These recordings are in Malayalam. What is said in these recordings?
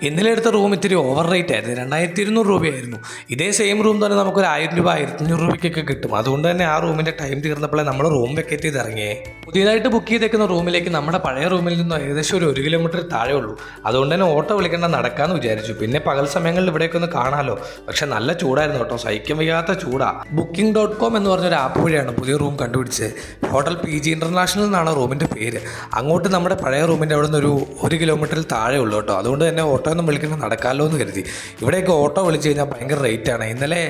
ഇന്നലെ എടുത്ത റൂം ഇത്തിരി ഓവർ റേറ്റ് ആയിരുന്നു, 2200 രൂപയായിരുന്നു. ഇതേ സെയിം റൂം തന്നെ നമുക്കൊരു 1000 രൂപ 1500 രൂപയ്ക്കൊക്കെ കിട്ടും. അതുകൊണ്ട് തന്നെ ആ റൂമിൻ്റെ ടൈം തീർന്നപ്പോഴേ നമ്മൾ റൂം വെക്കേറ്റ് ചെയ്ത് ഇറങ്ങിയേ. പുതിയതായിട്ട് ബുക്ക് ചെയ്തേക്കുന്ന റൂമിലേക്ക് നമ്മുടെ പഴയ റൂമിൽ നിന്ന് ഏകദേശം ഒരു 1 കിലോമീറ്റർ താഴെ ഉള്ളൂ. അതുകൊണ്ട് തന്നെ ഓട്ടോ വിളിക്കേണ്ട നടക്കാമെന്ന് വിചാരിച്ചു. പിന്നെ പകൽ സമയങ്ങളിൽ ഇവിടേക്ക് ഒന്ന് കാണാമല്ലോ. പക്ഷെ നല്ല ചൂടായിരുന്നു കേട്ടോ, സഹിക്കാൻ വയ്യാത്ത ചൂടാ. Booking.com എന്ന് പറഞ്ഞൊരു ആപ്പ് വഴിയാണ് പുതിയ റൂം കണ്ടുപിടിച്ചത്. ഹോട്ടൽ PG ഇന്റർനാഷണൽ എന്നാണ് റൂമിൻ്റെ പേര്. അങ്ങോട്ട് നമ്മുടെ പഴയ റൂമിൻ്റെ അവിടെ നിന്ന് ഒരു 1 കിലോമീറ്ററിൽ താഴെ ഉള്ളൂ കേട്ടോ. അതുകൊണ്ട് തന്നെ ഓട്ടോ ഒന്നും വിളിക്കുന്നത് നടക്കാമല്ലോ എന്ന് കരുതി. ഇവിടെയൊക്കെ ഓട്ടോ വിളിച്ച് കഴിഞ്ഞാൽ ഭയങ്കര റേറ്റാണ്. ഇന്നലെ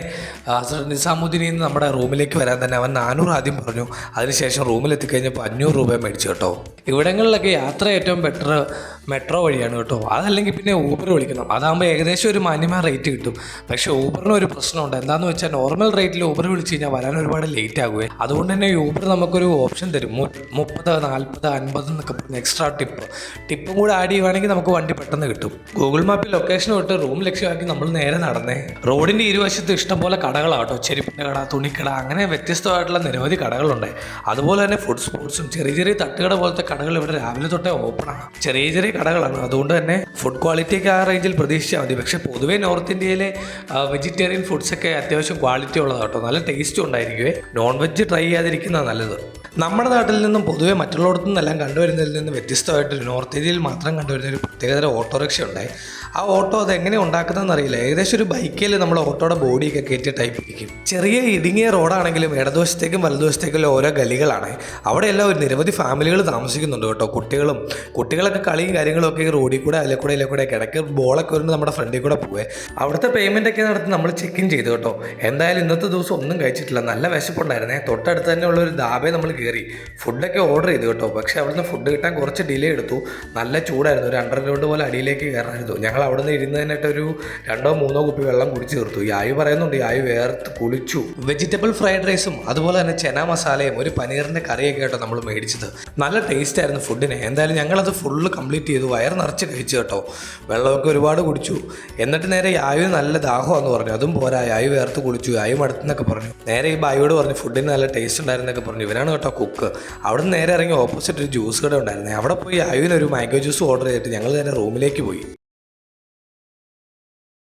നിസാമുദ്ദീനിൽ നിന്ന് നമ്മുടെ റൂമിലേക്ക് വരാൻ തന്നെ അവൻ 400 ആദ്യം പറഞ്ഞു. അതിനുശേഷം റൂമിലെത്തിക്കഴിഞ്ഞപ്പോൾ 500 രൂപ മേടിച്ചു കേട്ടോ. ഇവിടങ്ങളിലൊക്കെ യാത്ര ഏറ്റവും ബെറ്റർ മെട്രോ വഴിയാണ് കേട്ടോ. അതല്ലെങ്കിൽ പിന്നെ ഊബർ വിളിക്കണം. അതാകുമ്പോൾ ഏകദേശം ഒരു മാന്യമായ റേറ്റ് കിട്ടും. പക്ഷേ ഊബറിന് ഒരു പ്രശ്നമുണ്ട്. എന്താണെന്ന് വെച്ചാൽ നോർമൽ റേറ്റിൽ ഊബർ വിളിച്ച് കഴിഞ്ഞാൽ വരാൻ ഒരുപാട് ലേറ്റ് ആകുമേ. അതുകൊണ്ട് തന്നെ ഊബർ നമുക്കൊരു ഓപ്ഷൻ തരും, 30, 40, 50 എന്നൊക്കെ പറഞ്ഞ് എക്സ്ട്രാ ടിപ്പും കൂടെ ആഡ് ചെയ്യുവാണെങ്കിൽ നമുക്ക് വണ്ടി പെട്ടെന്ന് കിട്ടും. ഗൂഗിൾ മാപ്പിൽ ലൊക്കേഷൻ വിട്ട് റൂം ലക്ഷ്യമാക്കി നമ്മൾ നേരെ നടന്നേ. റോഡിൻ്റെ ഇരുവശത്ത് ഇഷ്ടംപോലെ കടകളാട്ടോ. ചെരുപ്പിൻ്റെ കട, തുണിക്കട, അങ്ങനെ വ്യത്യസ്തമായിട്ടുള്ള നിരവധി കടകളുണ്ട്. അതുപോലെ തന്നെ ഫുഡ് സ്പോർട്സും ചെറിയ ചെറിയ തട്ടുകട പോലത്തെ കടകൾ ഇവിടെ രാവിലെ തൊട്ടേ ഓപ്പണാണ്. ചെറിയ ചെറിയ കടകളാണ്. അതുകൊണ്ട് തന്നെ ഫുഡ് ക്വാളിറ്റിയൊക്കെ ആ റേഞ്ചിൽ പ്രതീക്ഷിച്ചാൽ മതി. പക്ഷേ പൊതുവേ നോർത്ത് ഇന്ത്യയിലെ വെജിറ്റേറിയൻ ഫുഡ്സൊക്കെ അത്യാവശ്യം ക്വാളിറ്റി ഉള്ളതാണ് കേട്ടോ. നല്ല ടേസ്റ്റും ഉണ്ടായിരിക്കുമേ. നോൺ വെജ് ട്രൈ ചെയ്യാതിരിക്കുന്നതാണ് നല്ലത്. നമ്മുടെ നാട്ടിൽ നിന്നും പൊതുവെ മറ്റുള്ളിടത്തു നിന്നെല്ലാം കണ്ടുവരുന്നതിൽ നിന്ന് വ്യത്യസ്തമായിട്ട് നോർത്ത് ഇന്ത്യയിൽ മാത്രം കണ്ടുവരുന്ന ഒരു പ്രത്യേകതരം ഓട്ടോറിക്ഷ ഉണ്ടായി. ആ ഓട്ടോ അതെങ്ങനെ ഉണ്ടാക്കുന്നതെന്ന് അറിയില്ല. ഏകദേശം ഒരു ബൈക്കിൽ നമ്മൾ ഓട്ടോയുടെ ബോഡിയൊക്കെ കയറ്റി ടൈപ്പ് ഇരിക്കും. ചെറിയ ഇടുങ്ങിയ റോഡാണെങ്കിലും ഇടതുവശത്തേക്കും വലതുവശത്തേക്കും ഓരോ ഗലികളാണ്. അവിടെയെല്ലാം ഒരു നിരവധി ഫാമിലികൾ താമസിക്കുന്നുണ്ട് കേട്ടോ. കുട്ടികളൊക്കെ കളിയും കാര്യങ്ങളൊക്കെ ഈ റോഡിൽ കൂടെ അതിലെ കൂടെ ഇടയ്ക്ക് ബോളൊക്കെ വരുമ്പോൾ നമ്മുടെ ഫ്രണ്ടിൽ കൂടെ പോവേ. അവിടുത്തെ പേയ്മെൻ്റൊക്കെ നടത്തി നമ്മൾ ചെക്ക് ഇൻ ചെയ്തു കേട്ടോ. എന്തായാലും ഇന്നത്തെ ദിവസം ഒന്നും കഴിച്ചിട്ടില്ല, നല്ല വിശപ്പുണ്ടായിരുന്നേ. തൊട്ടടുത്ത് തന്നെ ഉള്ള ഒരു ധാബയെ നമ്മൾ കയറി ഫുഡൊക്കെ ഓർഡർ ചെയ്തു കേട്ടോ. പക്ഷേ അവിടുന്ന് ഫുഡ് കിട്ടാൻ കുറച്ച് ഡിലേ എടുത്തു. നല്ല ചൂടായിരുന്നു. ഒരു അണ്ടർഗ്രൗണ്ട് പോലെ അടിയിലേക്ക് കയറായിരുന്നു. ഞങ്ങൾ അവിടെ നിന്ന് ഇരുന്നതിനായിട്ട് ഒരു 2-3 കുപ്പി വെള്ളം കുടിച്ച് തീർത്തു. യായു പറയുന്നുണ്ട്, യായു വേർത്ത് കുളിച്ചു. വെജിറ്റബിൾ ഫ്രൈഡ് റൈസും അതുപോലെ തന്നെ ചെന മസാലയും ഒരു പനീറിൻ്റെ കറിയൊക്കെ കേട്ടോ നമ്മൾ മേടിച്ചത്. നല്ല ടേസ്റ്റ് ആയിരുന്നു ഫുഡിന്. എന്തായാലും ഞങ്ങളത് ഫുള്ള് കംപ്ലീറ്റ് ചെയ്തു. വയർ നിറച്ച് കഴിച്ചു കേട്ടോ. വെള്ളമൊക്കെ ഒരുപാട് കുടിച്ചു. എന്നിട്ട് നേരെ യായു നല്ല ദാഹമാണെന്ന് പറഞ്ഞു. അതും പോരാ, യായു വേർത്ത് കുളിച്ചു, യായു മടുത്തെന്നൊക്കെ പറഞ്ഞു. നേരെ ഈ ബായോട് പറഞ്ഞു ഫുഡിന് നല്ല ടേസ്റ്റ് ഉണ്ടായിരുന്നൊക്കെ പറഞ്ഞു. ഇവരാണ് കേട്ടോ കുക്ക്. അവിടെ നിന്ന് നേരെ ഇറങ്ങി ഓപ്പോസിറ്റ് ഒരു ജ്യൂസ് കട ഉണ്ടായിരുന്നേ. അവിടെ പോയി യായുവിനൊരു മാംഗോ ജ്യൂസ് ഓർഡർ ചെയ്തിട്ട് ഞങ്ങൾ നേരെ റൂമിലേക്ക് പോയി.